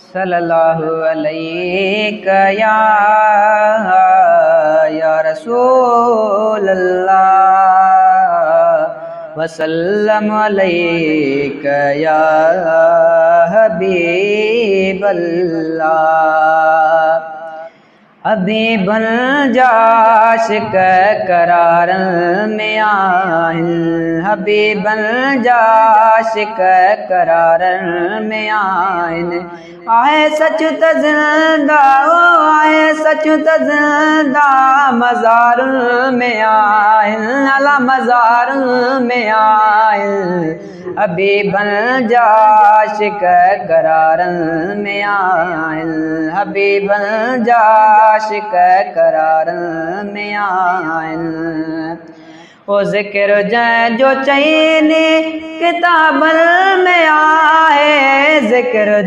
सल्लल्लाहु अलैहि या रसूल अल्लाह वसल्लम अलैका या हबीब अल्लाह। हबीबन जाशिक करार में आहिन, हबीबन जाशिक करार में आहिन। आए सच तज़िंदा आए सच तज़िंदा मज़ार में आहिन, अला मज़ार में आहिन। हबीबन जाशिक करार में आहिन, हबीबन जाशिक करार में आहिन। ओ ज़िक्र जो चईनी किताबन में आहे, ज़िक्र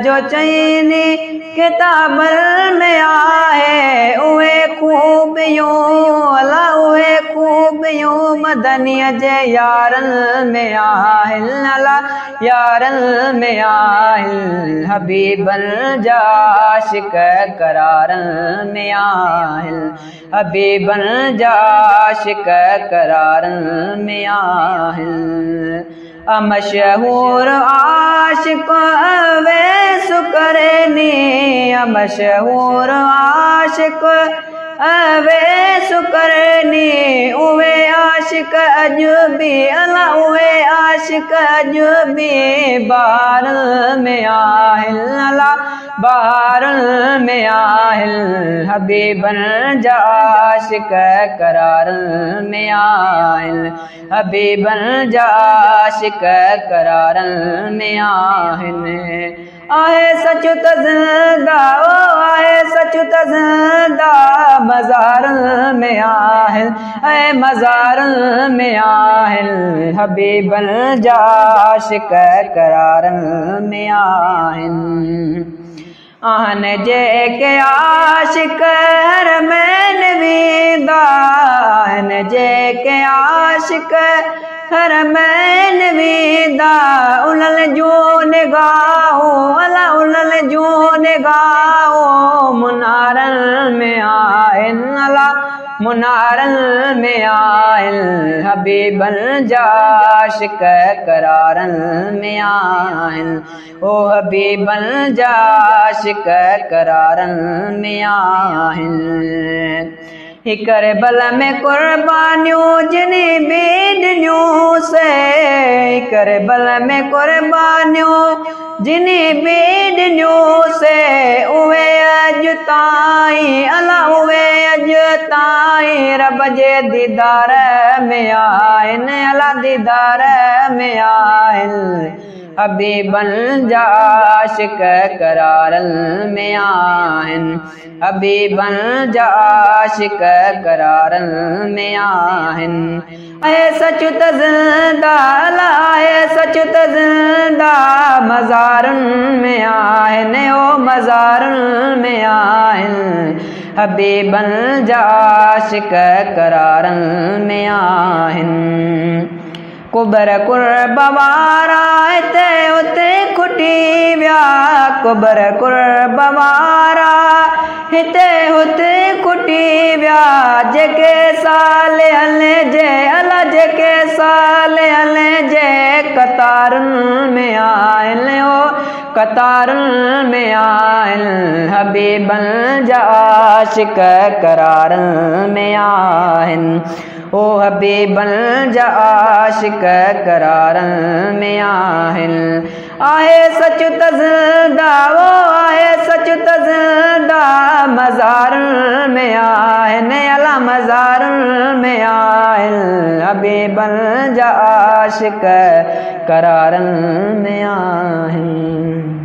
जो चईनी किताबन में आहे। उहे खूबियूं अला उहे खूबियूं मदनीअ जे यारन में आहिन, अला यारन में आहिन। हबीबन जाशिक करार में आहिन, हबीबन जाशिक करार में आहिन। मशहूर आशिक अवैस करनी, मशहूर आशिक अवैस करनी। उहे आशिक अॼु बि अला उहे आशिक अॼु बि बार में आहिन, अला बार में आहिन। हबीबन जाशिक करार में आहिन, हबीबन जाशिक करार में आहिन। आहे सच तज़िंदा आहे सच तज़िंदा मज़ार में आहिन, ऐ मज़ार में आहिन। हबीबन जाशिक करार में आहिन। आहिन जेके आशिक हरमैन वेंदा, आहिन जेके आशिक हरमैन वेंदा। उन्हनि जूं निगाहूं अला उन्हनि जूं निगाहूं मुनारन में आहिन, अला मुनारन में आहिन। हबीबन जाशिक करार में आहिन, ओ हबीबन जाशिक करार में आहिन। करबल में कुर्बानियों जिनी बेदनियों से, करबल में कुर्बानियों जिनी बेदनियों से। उहे अॼु ताईं अला उहे अॼु ताईं रब जे दीदार में आहिन, अला दीदार में आहिन। हबीबन जाशिक करार में आहिन, हबीबन जाशिक करार में आहिन। ऐ सच तज़िंदा अला ऐ सच तज़िंदा मज़ारन में आहिन, ओ मज़ारन में आहिन। हबीबन जाशिक करार में आहिन। कुबर कुर्ब वारा हिते हुते खुटी विया, कुबर कुर्ब वारा हिते हुते खुटी विया। जेके साल हले जे अला जेके साल हले जे कतारन में आहिन, ओ कतारन में आहिन। हबीबन जाशिक करार में आहिन, ओ हबीबन जाशिक करार में आहिन। आहे सच तज़िंदा आहे सच तज़िंदा मज़ार में आहिन, अला मज़ार में आहिन। हबीबन जाशिक करार में आहिन।